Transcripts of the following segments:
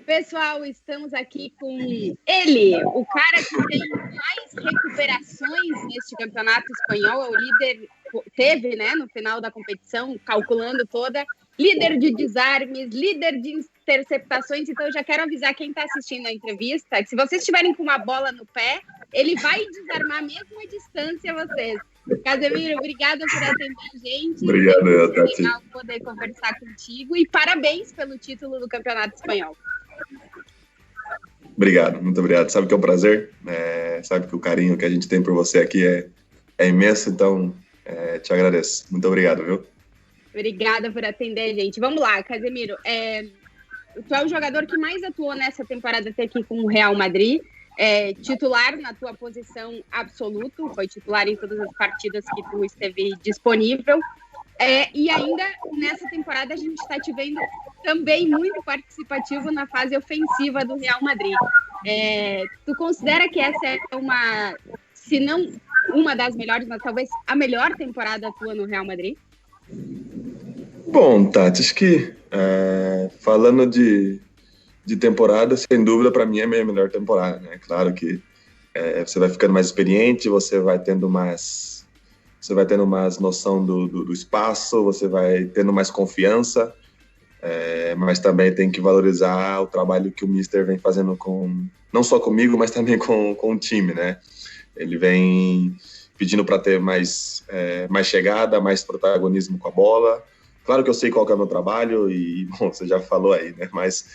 Pessoal, estamos aqui com ele, o cara que tem mais recuperações neste campeonato espanhol, é o líder, teve, né, no final da competição, calculando toda, líder de desarmes, líder de interceptações. Então eu já quero avisar quem está assistindo a entrevista, que se vocês estiverem com uma bola no pé, ele vai desarmar mesmo a distância vocês. Casemiro, obrigada por atender a gente. Obrigado, Tati. É legal poder conversar contigo e parabéns pelo título do Campeonato Espanhol. Obrigado, muito obrigado. Sabe que é um prazer, sabe que o carinho que a gente tem por você aqui é imenso, então te agradeço. Muito obrigado, viu? Obrigada por atender, gente. Vamos lá, Casemiro. Tu é o jogador que mais atuou nessa temporada até aqui com o Real Madrid. Titular na tua posição absoluto, foi titular em todas as partidas que tu esteve disponível. E ainda nessa temporada a gente está te vendo também muito participativo na fase ofensiva do Real Madrid. Tu considera que essa é se não uma das melhores, mas talvez a melhor temporada tua no Real Madrid? Bom, Tati, acho que falando de temporada, sem dúvida, para mim é a minha melhor temporada, né? Claro que você vai ficando mais experiente, você vai tendo mais noção do espaço, você vai tendo mais confiança, mas também tem que valorizar o trabalho que o Mister vem fazendo não só comigo, mas também com o time, né? Ele vem pedindo para ter mais chegada, mais protagonismo com a bola. Claro que eu sei qual que é o meu trabalho e, bom, você já falou aí, né? Mas,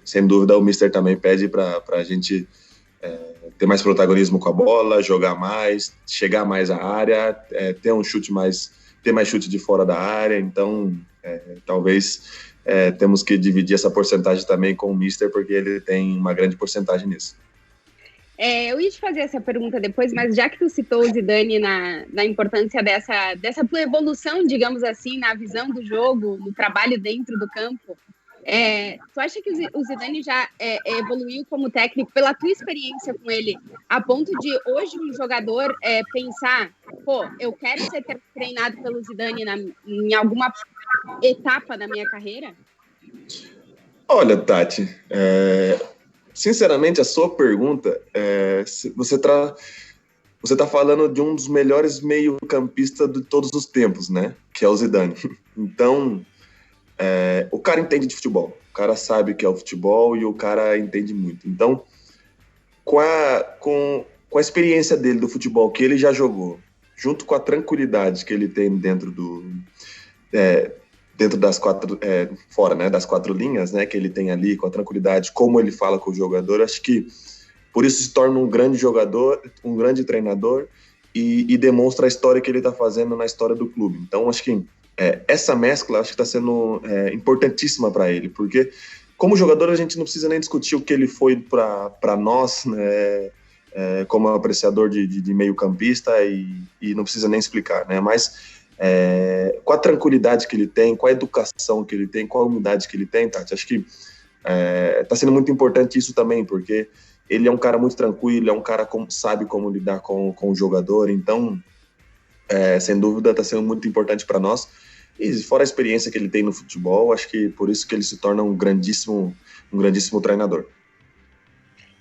sem dúvida, o Mister também pede para a gente ter mais protagonismo com a bola, jogar mais, chegar mais à área, ter mais chute de fora da área. Então, talvez temos que dividir essa porcentagem também com o Mister, porque ele tem uma grande porcentagem nisso. Eu ia te fazer essa pergunta depois, mas já que tu citou o Zidane na importância dessa tua evolução, digamos assim, na visão do jogo, no trabalho dentro do campo, tu acha que o Zidane já evoluiu como técnico pela tua experiência com ele, a ponto de hoje um jogador pensar, eu quero ser treinado pelo Zidane em alguma etapa da minha carreira? Olha, Tati, sinceramente, a sua pergunta, você está falando de um dos melhores meio-campistas de todos os tempos, né? Que é o Zidane. Então, o cara entende de futebol, o cara sabe o que é o futebol e o cara entende muito. Então, com a experiência dele do futebol que ele já jogou, junto com a tranquilidade que ele tem dentro das quatro, fora, né, das quatro linhas, né, que ele tem ali, com a tranquilidade, como ele fala com o jogador, acho que por isso se torna um grande jogador, um grande treinador e demonstra a história que ele está fazendo na história do clube. Então, acho que essa mescla acho que está sendo importantíssima para ele, porque como jogador a gente não precisa nem discutir o que ele foi para nós, né, como apreciador de meio-campista e não precisa nem explicar, né, mas com a tranquilidade que ele tem, com a educação que ele tem, com a humildade que ele tem, Tati, acho que está sendo muito importante isso também, porque ele é um cara muito tranquilo, é um cara que sabe como lidar com o jogador, então, sem dúvida, está sendo muito importante para nós, e fora a experiência que ele tem no futebol, acho que por isso que ele se torna um grandíssimo treinador.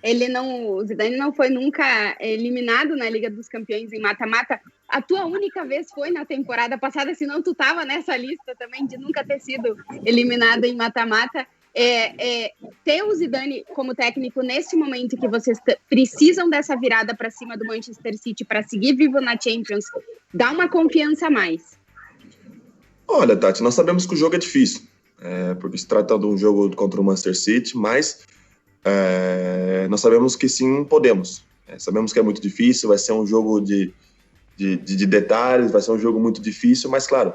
O Zidane não foi nunca eliminado na Liga dos Campeões em mata-mata. A tua única vez foi na temporada passada, senão tu estava nessa lista também de nunca ter sido eliminado em mata-mata. Ter o Zidane como técnico nesse momento que vocês precisam dessa virada para cima do Manchester City para seguir vivo na Champions, dá uma confiança a mais? Olha, Tati, nós sabemos que o jogo é difícil, porque se trata de um jogo contra o Manchester City, mas nós sabemos que sim, podemos. Sabemos que é muito difícil, vai ser um jogo de detalhes, vai ser um jogo muito difícil, mas claro,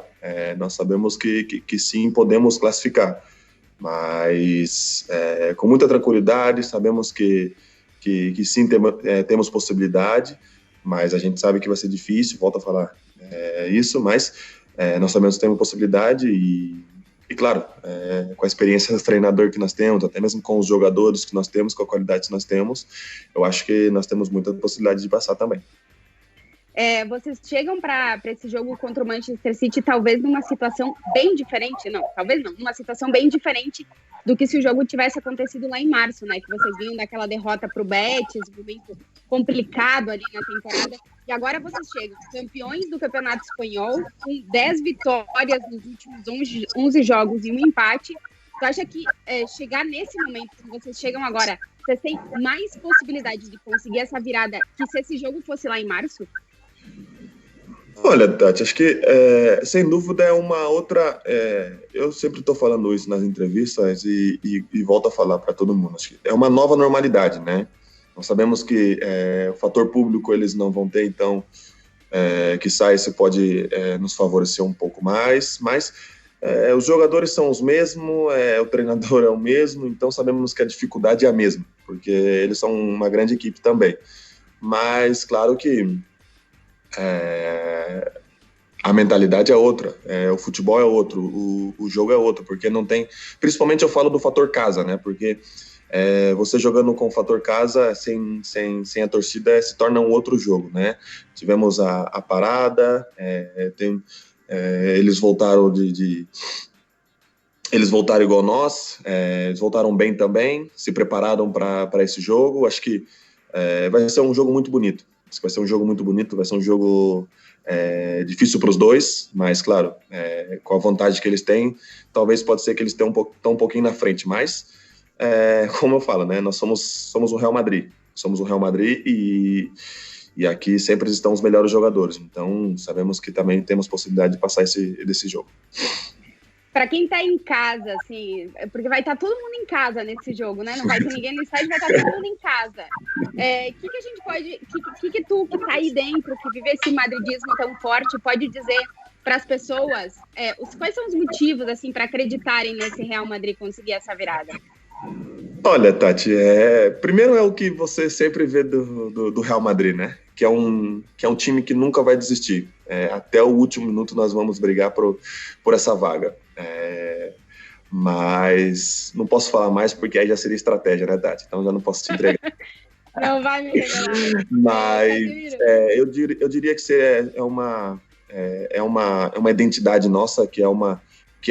nós sabemos que sim, podemos classificar. Mas com muita tranquilidade, sabemos que sim, temos possibilidade, mas a gente sabe que vai ser difícil, volto a falar isso, mas nós sabemos que temos possibilidade e claro, com a experiência do treinador que nós temos, até mesmo com os jogadores que nós temos, com a qualidade que nós temos, eu acho que nós temos muita possibilidade de passar também. Vocês chegam para esse jogo contra o Manchester City talvez numa situação bem diferente, numa situação bem diferente do que se o jogo tivesse acontecido lá em março, né? Que vocês vinham daquela derrota para o Betis, um momento complicado ali na temporada, e agora vocês chegam campeões do Campeonato Espanhol, com 10 vitórias nos últimos 11 jogos e um empate. Tu acha que chegar nesse momento que vocês chegam agora, vocês têm mais possibilidade de conseguir essa virada que se esse jogo fosse lá em março? Olha, Tati, acho que sem dúvida é uma outra. Eu sempre estou falando isso nas entrevistas e volto a falar para todo mundo. Acho que é uma nova normalidade, né? Nós sabemos que o fator público eles não vão ter, então, quizá isso pode nos favorecer um pouco mais, mas os jogadores são os mesmos, o treinador é o mesmo, então sabemos que a dificuldade é a mesma, porque eles são uma grande equipe também. Mas, claro que a mentalidade é outra, o futebol é outro, o jogo é outro, porque não tem... Principalmente eu falo do fator casa, né? Porque você jogando com o fator casa, sem a torcida, se torna um outro jogo, né? Tivemos a parada, eles voltaram eles voltaram igual nós, eles voltaram bem também, se prepararam para esse jogo. Acho que vai ser um jogo muito bonito. Vai ser um jogo muito bonito, vai ser um jogo difícil para os dois, mas, claro, com a vontade que eles têm, talvez pode ser que eles estão um pouquinho na frente, mas, como eu falo, né, nós somos o Real Madrid. Somos o Real Madrid e aqui sempre estão os melhores jogadores, então sabemos que também temos possibilidade de passar desse jogo. Para quem está em casa, assim, porque vai estar todo mundo em casa nesse jogo, né? Não vai ter ninguém no estádio, vai estar todo mundo em casa. Que a gente pode, que tu que está aí dentro, que vive esse madridismo tão forte, pode dizer para as pessoas quais são os motivos, assim, para acreditarem nesse Real Madrid conseguir essa virada? Olha, Tati, primeiro é o que você sempre vê do Real Madrid, né? Que é um time que nunca vai desistir. Até o último minuto nós vamos brigar por essa vaga. Mas não posso falar mais porque aí já seria estratégia, né, Tati? Então já não posso te entregar. Não vai me revelar. Mas eu diria que é uma identidade nossa, que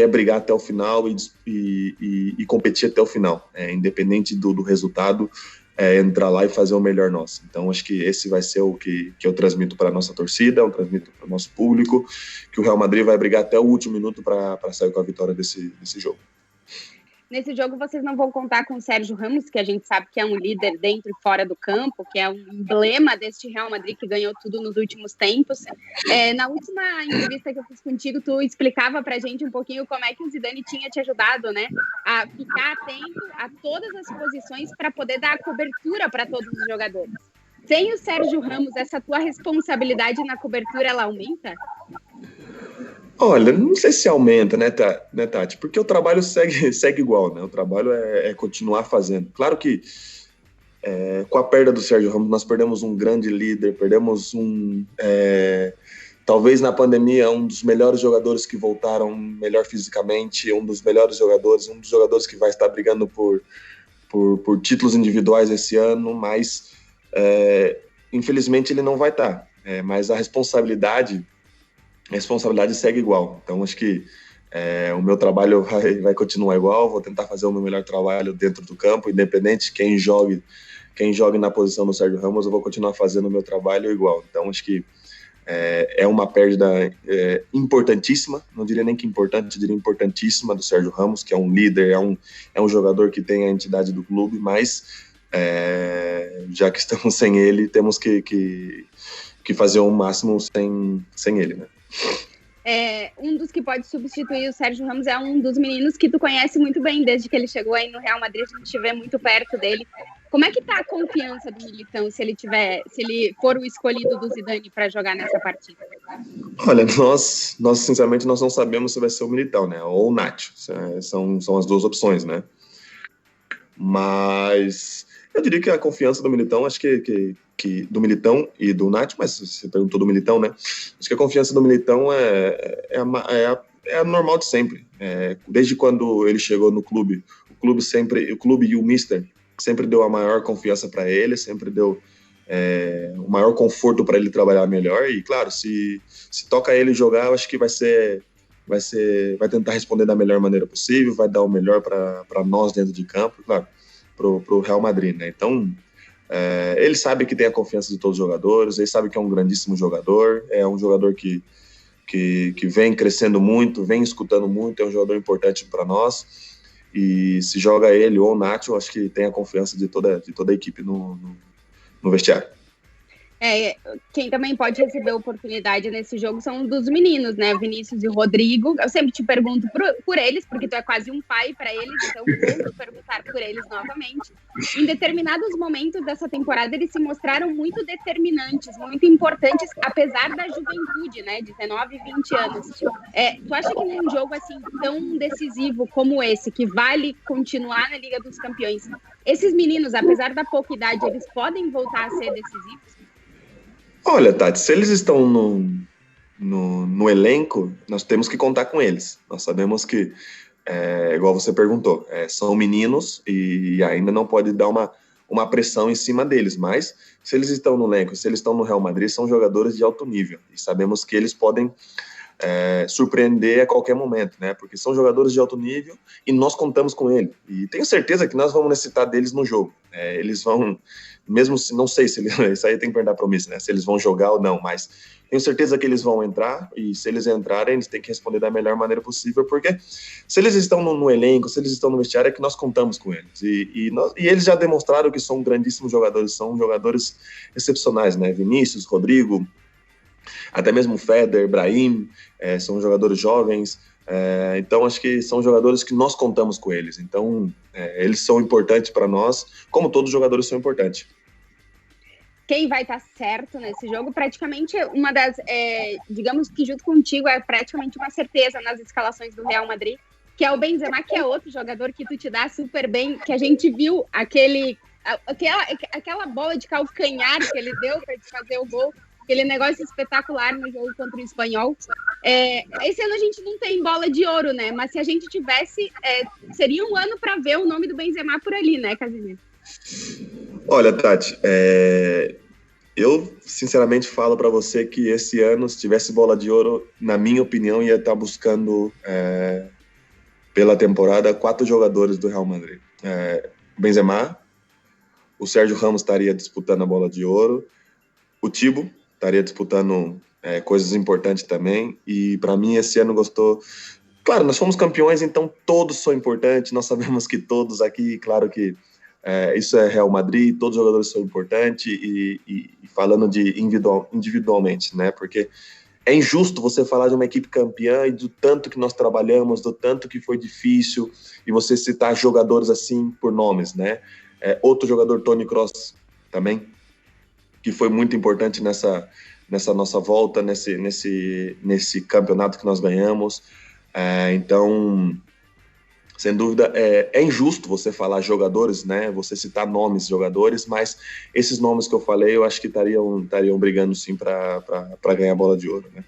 é brigar até o final e competir até o final, independente do resultado, entrar lá e fazer o melhor nosso. Então, acho que esse vai ser o que eu transmito para a nossa torcida, eu transmito para o nosso público, que o Real Madrid vai brigar até o último minuto para sair com a vitória desse jogo. Nesse jogo, vocês não vão contar com o Sérgio Ramos, que a gente sabe que é um líder dentro e fora do campo, que é um emblema deste Real Madrid que ganhou tudo nos últimos tempos. Na última entrevista que eu fiz contigo, tu explicava pra gente um pouquinho como é que o Zidane tinha te ajudado, né? A ficar atento a todas as posições para poder dar a cobertura para todos os jogadores. Sem o Sérgio Ramos, essa tua responsabilidade na cobertura, ela aumenta? Olha, não sei se aumenta, né, Tati? Porque o trabalho segue igual, né? O trabalho é continuar fazendo. Claro que com a perda do Sérgio Ramos, nós perdemos um grande líder, perdemos talvez na pandemia, um dos melhores jogadores que voltaram melhor fisicamente, um dos melhores jogadores, um dos jogadores que vai estar brigando por títulos individuais esse ano, mas infelizmente ele não vai estar. Mas a responsabilidade segue igual. Então, acho que o meu trabalho vai continuar igual, vou tentar fazer o meu melhor trabalho dentro do campo, independente de quem jogue na posição do Sérgio Ramos, eu vou continuar fazendo o meu trabalho igual. Então, acho que é uma perda importantíssima, não diria nem que importante, diria importantíssima do Sérgio Ramos, que é um líder, é um jogador que tem a entidade do clube, mas já que estamos sem ele, temos que fazer o máximo sem ele, né? Um dos que pode substituir o Sérgio Ramos é um dos meninos que tu conhece muito bem, desde que ele chegou aí no Real Madrid, a gente vê muito perto dele. Como é que tá a confiança do Militão, se ele for o escolhido do Zidane para jogar nessa partida? Olha, nós sinceramente nós não sabemos se vai ser o Militão, né, ou o Nacho, são as duas opções, né, mas eu diria que a confiança do Militão, acho que do Militão e do Nacho, mas você perguntou do Militão, né? Acho que a confiança do Militão é a normal de sempre. Desde quando ele chegou no clube, o clube e o Mister sempre deu a maior confiança para ele, sempre deu o maior conforto para ele trabalhar melhor. E claro, se toca ele jogar, eu acho que vai tentar responder da melhor maneira possível, vai dar o melhor para nós dentro de campo, claro, pro Real Madrid, né? Então, ele sabe que tem a confiança de todos os jogadores, ele sabe que é um grandíssimo jogador, é um jogador que vem crescendo muito, vem escutando muito, é um jogador importante para nós. E se joga ele ou o Nacho, acho que tem a confiança de toda a equipe no vestiário. Quem também pode receber oportunidade nesse jogo são dos meninos, né? Vinícius e Rodrigo. Eu sempre te pergunto por eles, porque tu é quase um pai para eles, então vou te perguntar por eles novamente. Em determinados momentos dessa temporada, eles se mostraram muito determinantes, muito importantes, apesar da juventude, né? 19 e 20 anos. Tu acha que num jogo assim tão decisivo como esse, que vale continuar na Liga dos Campeões, esses meninos, apesar da pouca idade, eles podem voltar a ser decisivos? Olha, Tati, se eles estão no elenco, nós temos que contar com eles. Nós sabemos que, igual você perguntou, são meninos e ainda não pode dar uma pressão em cima deles, mas se eles estão no elenco, se eles estão no Real Madrid, são jogadores de alto nível e sabemos que eles podem surpreender a qualquer momento, né? Porque são jogadores de alto nível e nós contamos com ele. E tenho certeza que nós vamos necessitar deles no jogo. Eles vão, mesmo se não sei se isso aí tem que perder a promessa, né? Se eles vão jogar ou não, mas tenho certeza que eles vão entrar e se eles entrarem, eles têm que responder da melhor maneira possível, porque se eles estão no elenco, se eles estão no vestiário, é que nós contamos com eles. E eles já demonstraram que são grandíssimos jogadores, são jogadores excepcionais, né? Vinícius, Rodrigo, até mesmo Feder, Brahim, são jogadores jovens, então acho que são jogadores que nós contamos com eles, então eles são importantes para nós, como todos os jogadores são importantes. Quem vai estar certo nesse jogo, praticamente uma das, digamos que junto contigo, é praticamente uma certeza nas escalações do Real Madrid, que é o Benzema, que é outro jogador que tu te dá super bem, que a gente viu aquela bola de calcanhar que ele deu para fazer o gol, aquele negócio espetacular no jogo contra o Espanhol. Esse ano a gente não tem bola de ouro, né? Mas se a gente tivesse, seria um ano para ver o nome do Benzema por ali, né, Casimiro? Olha, Tati, eu sinceramente falo para você que esse ano, se tivesse bola de ouro, na minha opinião, ia estar buscando pela temporada 4 jogadores do Real Madrid. Benzema, o Sérgio Ramos estaria disputando a bola de ouro, o Thibaut estaria disputando coisas importantes também, e para mim esse ano gostou. Claro, nós fomos campeões, então todos são importantes, nós sabemos que todos aqui, claro que isso é Real Madrid, todos os jogadores são importantes, e falando de individualmente, né, porque é injusto você falar de uma equipe campeã e do tanto que nós trabalhamos, do tanto que foi difícil, e você citar jogadores assim por nomes, né. Outro jogador, Toni Kroos, também, que foi muito importante nessa nossa volta, nesse campeonato que nós ganhamos. Então, sem dúvida, é injusto você falar jogadores, né? Você citar nomes de jogadores, mas esses nomes que eu falei, eu acho que estariam brigando sim para ganhar a bola de ouro, né?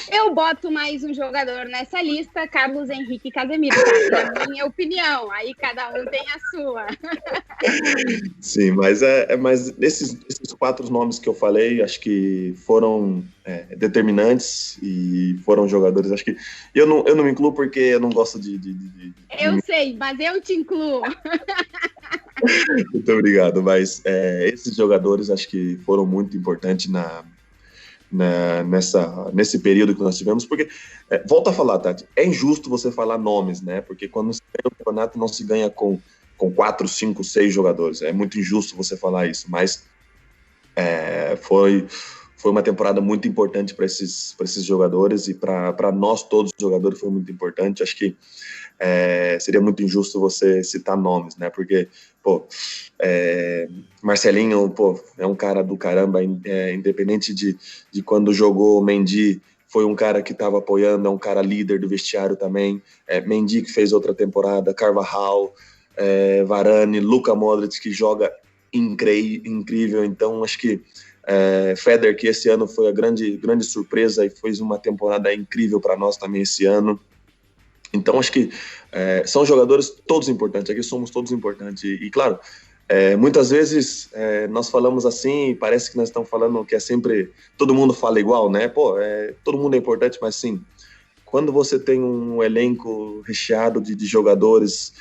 Eu boto mais um jogador nessa lista, Carlos Henrique Casemiro, tá? Na minha opinião, aí cada um tem a sua. Sim, mas esses 4 nomes que eu falei, acho que foram determinantes e foram jogadores, acho que eu não me incluo porque eu não gosto de... Eu sei, mas eu te incluo. Muito obrigado, mas esses jogadores acho que foram muito importantes nesse período que nós tivemos, porque, volto a falar, Tati, é injusto você falar nomes, né, porque quando se ganha o campeonato não se ganha com 4, 5, 6 jogadores, é muito injusto você falar isso, mas foi uma temporada muito importante para esses jogadores e para nós todos os jogadores foi muito importante. Acho que seria muito injusto você citar nomes, né? Porque, Marcelinho, é um cara do caramba, independente de quando jogou Mendy, foi um cara que estava apoiando, é um cara líder do vestiário também. Mendy, que fez outra temporada, Carvajal, Varane, Luka Modric, que joga incrível. Então, acho que Feder, que esse ano foi a grande surpresa e fez uma temporada incrível para nós também esse ano. Então, acho que são jogadores todos importantes, aqui somos todos importantes. E claro, Muitas vezes nós falamos assim, parece que nós estamos falando que é sempre, todo mundo fala igual, né? Pô, todo mundo é importante, mas sim, quando você tem um elenco recheado de jogadores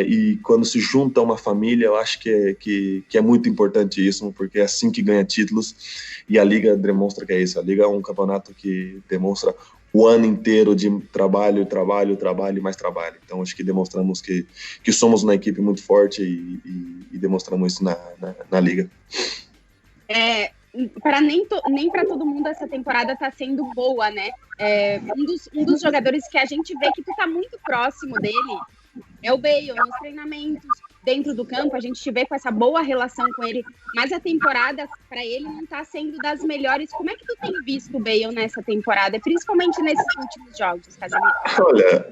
e quando se junta uma família, eu acho que é muito importante isso, porque é assim que ganha títulos e a Liga demonstra que é isso. A Liga é um campeonato que demonstra o ano inteiro de trabalho, trabalho, trabalho e mais trabalho. Então, acho que demonstramos que somos uma equipe muito forte e demonstramos isso na Liga. Nem para todo mundo essa temporada está sendo boa, né? Um dos jogadores que a gente vê que tu tá muito próximo dele é o Bale, nos treinamentos, dentro do campo, a gente te vê com essa boa relação com ele, mas a temporada para ele não está sendo das melhores. Como é que tu tem visto o Bale nessa temporada, principalmente nesses últimos jogos, Casemiro?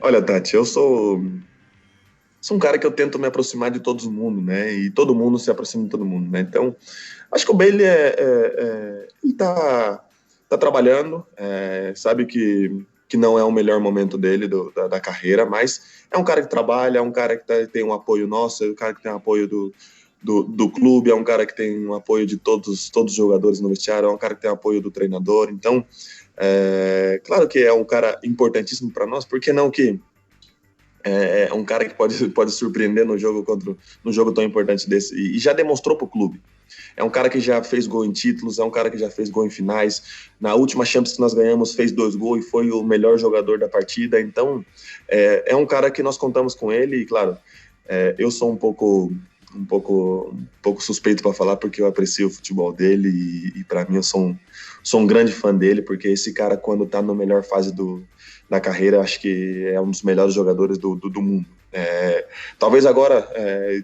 Olha, Tati, eu sou um cara que eu tento me aproximar de todo mundo, né? E todo mundo se aproxima de todo mundo, né? Então, acho que o Bale ele tá trabalhando, sabe que não é o melhor momento dele, da carreira, mas é um cara que trabalha, é um cara que tem um apoio nosso, é um cara que tem um apoio do clube, é um cara que tem um apoio de todos os jogadores no vestiário, é um cara que tem apoio do treinador. Então, claro que é um cara importantíssimo para nós, porque não que é um cara que pode surpreender no jogo tão importante desse, e já demonstrou para o clube. É um cara que já fez gol em títulos, é um cara que já fez gol em finais. Na última Champions que nós ganhamos, fez 2 gols e foi o melhor jogador da partida. Então, é um cara que nós contamos com ele. E, claro, eu sou um pouco suspeito para falar, porque eu aprecio o futebol dele e para mim eu sou um grande fã dele, porque esse cara, quando está na melhor fase da carreira, acho que é um dos melhores jogadores do mundo. Talvez agora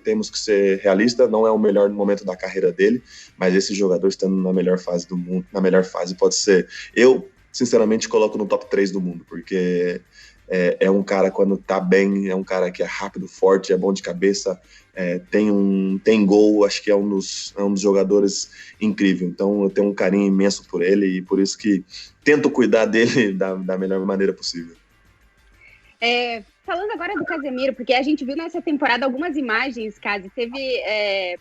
temos que ser realistas, não é o melhor momento da carreira dele, mas esse jogador estando na melhor fase do mundo, na melhor fase pode ser, eu sinceramente coloco no top 3 do mundo, porque é um cara, quando tá bem, é um cara que é rápido, forte, é bom de cabeça, tem gol, acho que é um dos jogadores incrível. Então eu tenho um carinho imenso por ele e por isso que tento cuidar dele da melhor maneira possível. Falando agora do Casemiro, porque a gente viu nessa temporada algumas imagens, Casi, teve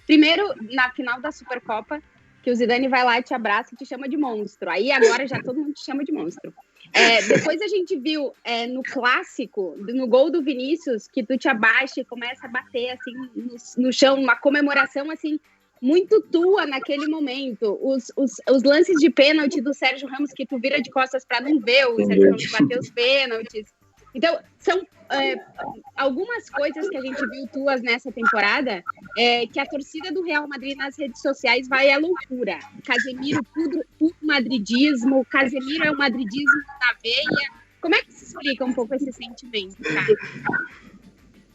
primeiro na final da Supercopa, que o Zidane vai lá e te abraça e te chama de monstro. Aí agora já todo mundo te chama de monstro. Depois a gente viu no clássico, no gol do Vinícius, que tu te abaixa e começa a bater assim no chão, uma comemoração assim muito tua naquele momento. Os lances de pênalti do Sérgio Ramos, que tu vira de costas para não ver o Sérgio Ramos bater os pênaltis. Então, são algumas coisas que a gente viu tuas nessa temporada, que a torcida do Real Madrid nas redes sociais vai à loucura. Casemiro, puro madridismo, Casemiro é o madridismo na veia. Como é que se explica um pouco esse sentimento, cara?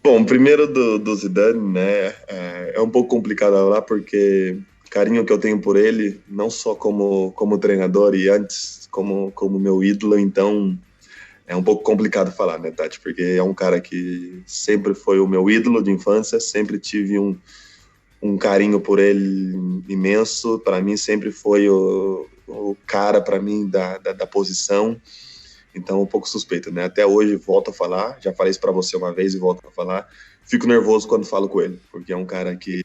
Bom, primeiro do Zidane, né, é um pouco complicado falar, porque o carinho que eu tenho por ele, não só como treinador e antes como meu ídolo, então é um pouco complicado falar, né, Tati? Porque é um cara que sempre foi o meu ídolo de infância, sempre tive um carinho por ele imenso. Para mim, sempre foi o cara, para mim, da posição. Então, um pouco suspeito, né? Até hoje, volto a falar, já falei isso para você uma vez e volto a falar. Fico nervoso quando falo com ele, porque é um cara que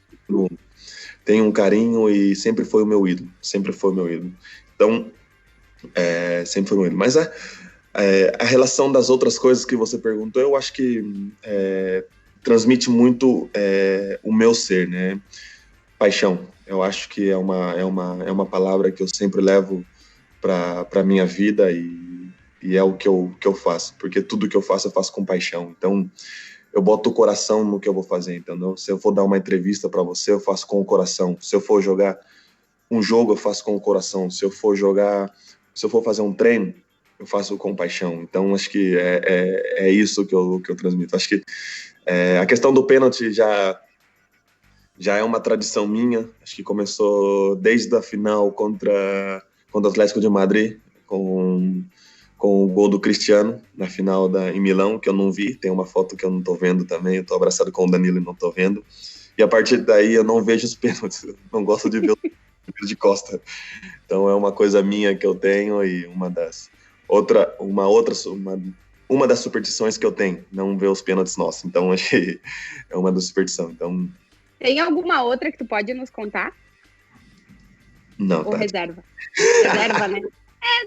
tem um carinho e sempre foi o meu ídolo. Sempre foi o meu ídolo. Então, sempre foi o meu ídolo. Mas a relação das outras coisas que você perguntou, eu acho que transmite muito o meu ser, né? Paixão. Eu acho que é uma palavra que eu sempre levo para minha vida e é o que eu faço, porque tudo que eu faço com paixão. Então, eu boto o coração no que eu vou fazer, entendeu? Se eu for dar uma entrevista para você, eu faço com o coração. Se eu for jogar um jogo, eu faço com o coração. Se eu for fazer um treino, eu faço com paixão. Então, acho que é isso que eu transmito. Acho que a questão do pênalti já é uma tradição minha. Acho que começou desde a final contra o Atlético de Madrid, com o gol do Cristiano na final em Milão, que eu não vi. Tem uma foto que eu não tô vendo também. Eu tô abraçado com o Danilo e não tô vendo. E a partir daí eu não vejo os pênaltis. Eu não gosto de ver os de costa. Então é uma coisa minha que eu tenho e uma das superstições que eu tenho, não ver os pênaltis nossos. Então, acho que é uma das superstições. Então, Tem alguma outra que tu pode nos contar? Não, Ou tá. reserva? Reserva, né?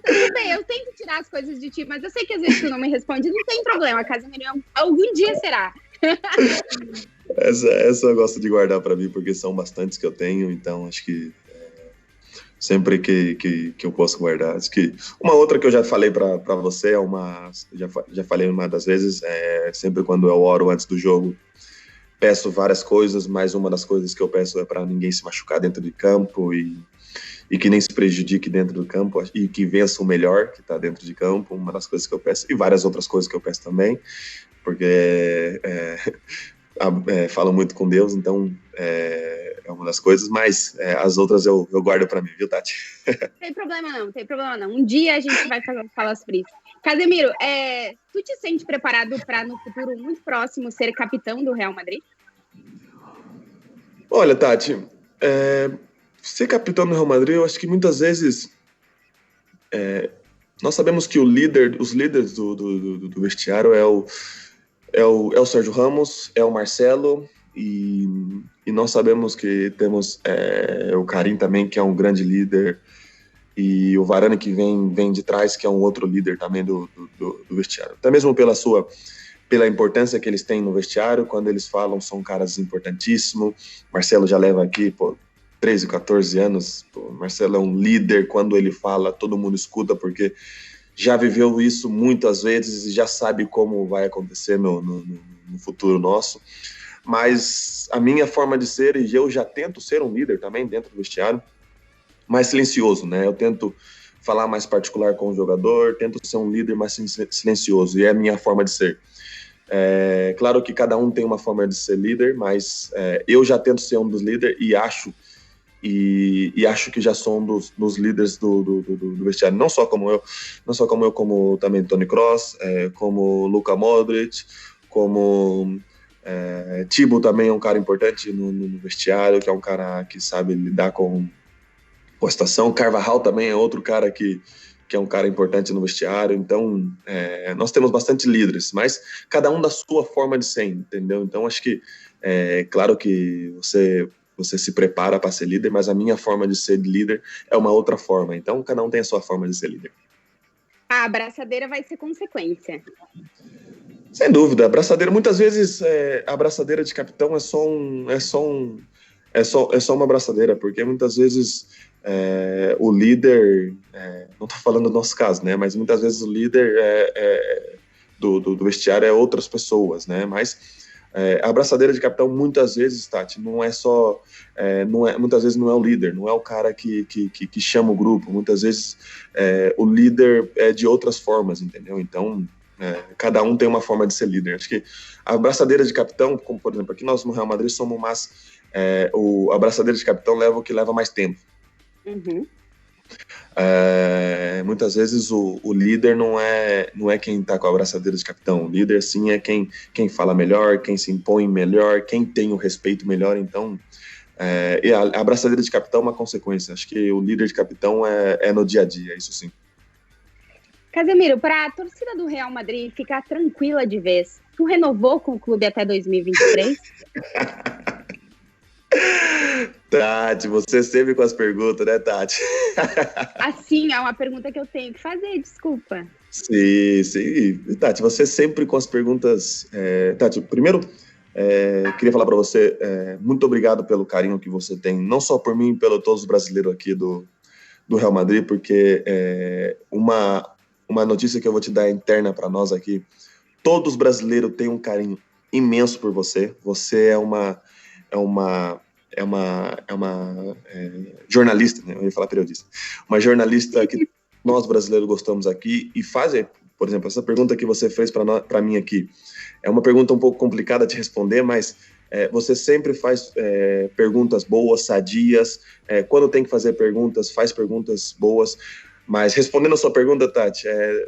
Tudo bem, eu tento tirar as coisas de ti, mas eu sei que às vezes tu não me responde, não tem problema, Casemiro, algum dia será. Essa eu gosto de guardar para mim, porque são bastantes que eu tenho, então acho que sempre que eu posso guardar. Acho que uma outra que eu já falei para você, já falei uma das vezes, sempre quando eu oro antes do jogo, peço várias coisas, mas uma das coisas que eu peço é para ninguém se machucar dentro de campo e que nem se prejudique dentro do campo e que vença o melhor que está dentro de campo, uma das coisas que eu peço, e várias outras coisas que eu peço também, porque falo muito com Deus, então é uma das coisas, mas as outras eu guardo para mim, viu, Tati? Tem problema não. Um dia a gente vai falar sobre isso. Casemiro, tu te sente preparado para no futuro muito próximo ser capitão do Real Madrid? Olha, Tati, ser capitão do Real Madrid, eu acho que muitas vezes nós sabemos que os líderes do vestiário é o Sérgio Ramos, é o Marcelo, e nós sabemos que temos o Karim também, que é um grande líder, e o Varane que vem de trás, que é um outro líder também do vestiário. Até mesmo pela importância que eles têm no vestiário, quando eles falam, são caras importantíssimos. Marcelo já leva aqui, 13, 14 anos. Marcelo é um líder, quando ele fala, todo mundo escuta, porque já viveu isso muitas vezes e já sabe como vai acontecer no futuro nosso. Mas a minha forma de ser, e eu já tento ser um líder também dentro do vestiário, mais silencioso, né? Eu tento falar mais particular com o jogador, tento ser um líder mais silencioso, e é a minha forma de ser. Claro que cada um tem uma forma de ser líder, mas eu já tento ser um dos líderes e acho que já sou um dos líderes do vestiário, não só como eu, como também Toni Kroos, como Luka Modric, como Thibaut também é um cara importante no vestiário, que é um cara que sabe lidar com a situação. Carvajal também é outro cara que é um cara importante no vestiário. Então, nós temos bastante líderes, mas cada um da sua forma de ser, entendeu? Então, acho que, claro que você se prepara para ser líder, mas a minha forma de ser líder é uma outra forma. Então, cada um tem a sua forma de ser líder. A abraçadeira vai ser consequência. Sem dúvida. A abraçadeira, muitas vezes, a abraçadeira de capitão é só uma abraçadeira, porque muitas vezes o líder, não estou falando do nosso caso, né? Mas muitas vezes o líder do vestiário é outras pessoas, né? Mas a abraçadeira de capitão, muitas vezes, Tati, não é só, muitas vezes não é o líder, não é o cara que chama o grupo, muitas vezes o líder é de outras formas, entendeu? Então, cada um tem uma forma de ser líder. Acho que a abraçadeira de capitão, como por exemplo, aqui nós no Real Madrid somos mais, a abraçadeira de capitão leva o que leva mais tempo. Uhum. Muitas vezes o líder não é quem está com a abraçadeira de capitão. O líder sim é quem fala melhor, quem se impõe melhor, quem tem o respeito melhor. Então, e a abraçadeira de capitão é uma consequência. Acho que o líder de capitão é no dia a dia, isso sim. Casemiro, para a torcida do Real Madrid ficar tranquila de vez, tu renovou com o clube até 2023? Tati, você sempre com as perguntas, né, Tati? Assim, é uma pergunta que eu tenho que fazer, desculpa. Sim. Tati, você sempre com as perguntas. Tati, primeiro, queria falar para você, muito obrigado pelo carinho que você tem, não só por mim, pelo todos os brasileiros aqui do Real Madrid, porque uma notícia que eu vou te dar interna para nós aqui, todos os brasileiros têm um carinho imenso por você. Você é uma jornalista, né? Eu ia falar periodista. Uma jornalista que nós brasileiros gostamos aqui e fazem, por exemplo, essa pergunta que você fez para mim aqui, é uma pergunta um pouco complicada de responder, mas você sempre faz perguntas boas, sadias. Quando tem que fazer perguntas, faz perguntas boas. Mas respondendo a sua pergunta, Tati,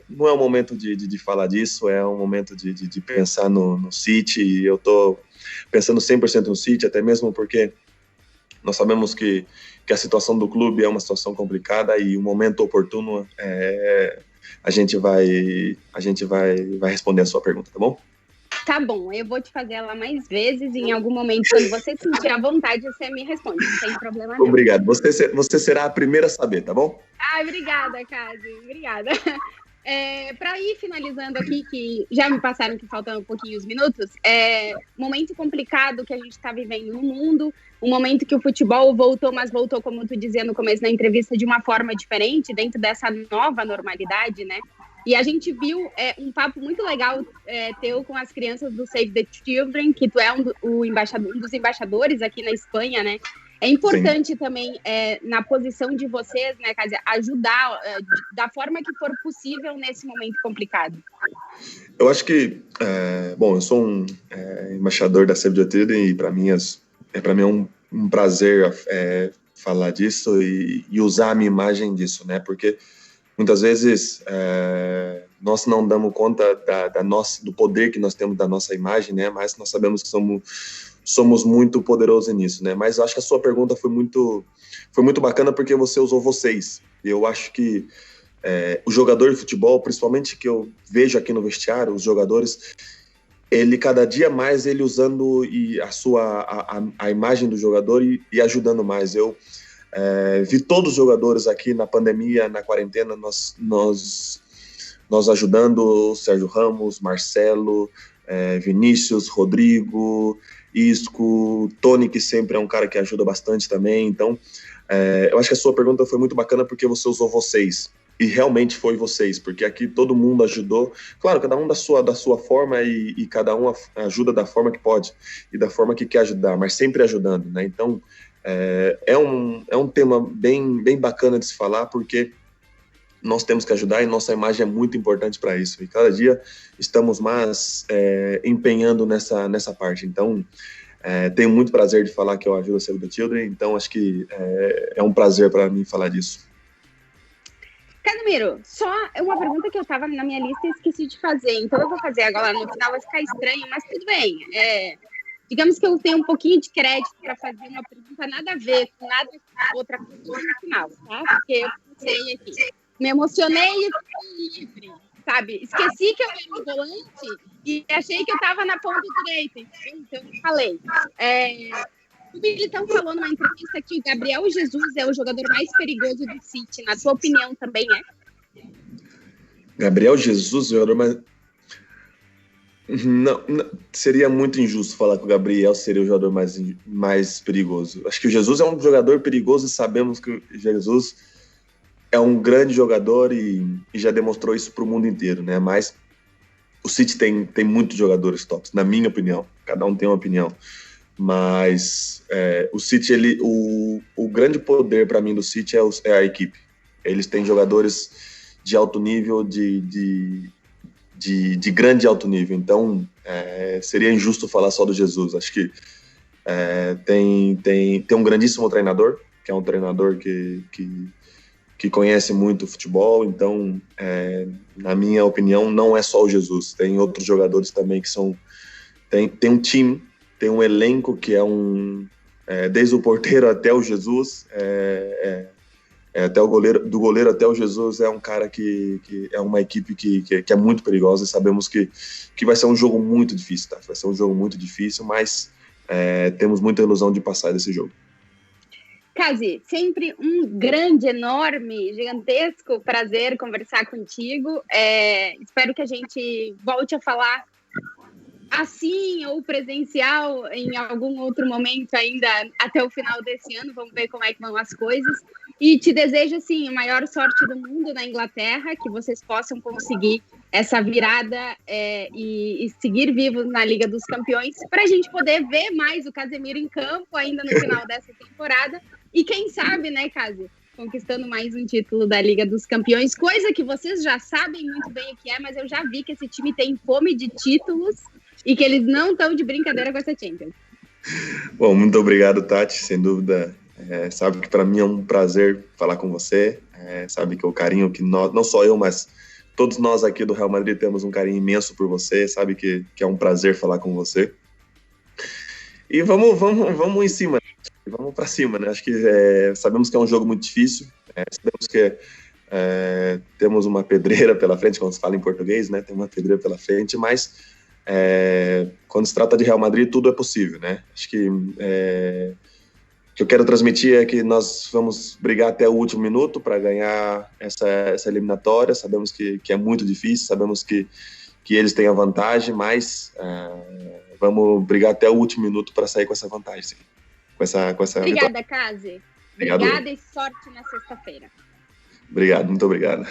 não é o momento de falar disso, é um momento de pensar no City, e eu estou pensando 100% no City, até mesmo porque nós sabemos que a situação do clube é uma situação complicada e o momento oportuno a gente vai responder a sua pergunta, tá bom? Tá bom, eu vou te fazer ela mais vezes e em algum momento, quando você sentir a vontade, você me responde, não tem problema nenhum. Obrigado. Você será a primeira a saber, tá bom? Ai, obrigada, Casi, obrigada. Para ir finalizando aqui, que já me passaram que faltam um pouquinho os minutos, momento complicado que a gente está vivendo no mundo, um momento que o futebol voltou, mas voltou, como tu dizia no começo da entrevista, de uma forma diferente, dentro dessa nova normalidade, né? E a gente viu um papo muito legal teu com as crianças do Save the Children, que tu é um dos embaixadores aqui na Espanha, né? É importante Sim. também, na posição de vocês, né, Cásia, ajudar da forma que for possível nesse momento complicado. Eu acho que, bom, eu sou um embaixador da Save the Children e para mim é um prazer falar disso e usar a minha imagem disso, né, porque muitas vezes nós não damos conta do poder que nós temos da nossa imagem, né, mas nós sabemos que somos muito poderosos nisso, né? Mas eu acho que a sua pergunta foi muito bacana porque você usou vocês. E eu acho que o jogador de futebol, principalmente que eu vejo aqui no vestiário, os jogadores, ele cada dia mais ele usando a imagem do jogador e ajudando mais. Eu vi todos os jogadores aqui na pandemia, na quarentena, nós ajudando o Sérgio Ramos, Marcelo, Vinícius, Rodrigo, Isco, Tony, que sempre é um cara que ajuda bastante também. Então, eu acho que a sua pergunta foi muito bacana porque você usou vocês. E realmente foi vocês, porque aqui todo mundo ajudou. Claro, cada um da sua forma e cada um ajuda da forma que pode e da forma que quer ajudar, mas sempre ajudando, né? Então, é um tema bem bacana de se falar, porque nós temos que ajudar e nossa imagem é muito importante para isso. E cada dia estamos mais empenhando nessa parte. Então, tenho muito prazer de falar que eu ajudo a Save the Children, então acho que é um prazer para mim falar disso. Casimiro, só uma pergunta que eu estava na minha lista e esqueci de fazer, então eu vou fazer agora, no final vai ficar estranho, mas tudo bem. Digamos que eu tenho um pouquinho de crédito para fazer uma pergunta nada a ver com nada outra coisa no final, tá? Porque eu pensei aqui. Me emocionei e fui livre, sabe? Esqueci que eu era no volante e achei que eu estava na ponta direita, entendeu? Então eu falei. O Militão falou numa entrevista que o Gabriel Jesus é o jogador mais perigoso do City. Na tua opinião também é? Gabriel Jesus, o jogador mais... Não, seria muito injusto falar que o Gabriel seria o jogador mais perigoso. Acho que o Jesus é um jogador perigoso e sabemos que o Jesus é um grande jogador e já demonstrou isso para o mundo inteiro, né? Mas o City tem muitos jogadores tops, na minha opinião. Cada um tem uma opinião. Mas o City, o grande poder para mim do City é a equipe. Eles têm jogadores de alto nível, de grande alto nível. Então, seria injusto falar só do Jesus. Acho que tem um grandíssimo treinador, que é um treinador que conhece muito o futebol. Então, na minha opinião, não é só o Jesus. Tem outros jogadores também que são... Tem um time, tem um elenco que desde o porteiro até o Jesus, até o goleiro, do goleiro até o Jesus, é um cara que é uma equipe que é muito perigosa, e sabemos que vai ser um jogo muito difícil, tá? Vai ser um jogo muito difícil, mas temos muita ilusão de passar desse jogo. Casi, sempre um grande, enorme, gigantesco prazer conversar contigo. Espero que a gente volte a falar assim ou presencial em algum outro momento ainda até o final desse ano. Vamos ver como é que vão as coisas. E te desejo, assim, a maior sorte do mundo na Inglaterra, que vocês possam conseguir essa virada e seguir vivos na Liga dos Campeões, para a gente poder ver mais o Casemiro em campo ainda no final dessa temporada. E quem sabe, né, Casi, conquistando mais um título da Liga dos Campeões, coisa que vocês já sabem muito bem o que é, mas eu já vi que esse time tem fome de títulos e que eles não estão de brincadeira com essa Champions. Bom, muito obrigado, Tati, sem dúvida. Sabe que para mim é um prazer falar com você. Sabe que o carinho que nós, não só eu, mas todos nós aqui do Real Madrid temos um carinho imenso por você. Sabe que é um prazer falar com você. E vamos em cima, vamos para cima, né? Acho que sabemos que é um jogo muito difícil. Sabemos que temos uma pedreira pela frente, como se fala em português, né? Tem uma pedreira pela frente, mas quando se trata de Real Madrid, tudo é possível, né? Acho que o que eu quero transmitir é que nós vamos brigar até o último minuto para ganhar essa eliminatória. Sabemos que é muito difícil, sabemos que eles têm a vantagem, mas vamos brigar até o último minuto para sair com essa vantagem, sim. Com essa Obrigada, vitória. Kazi. Obrigado. Obrigada e sorte na sexta-feira. Obrigado, muito obrigado.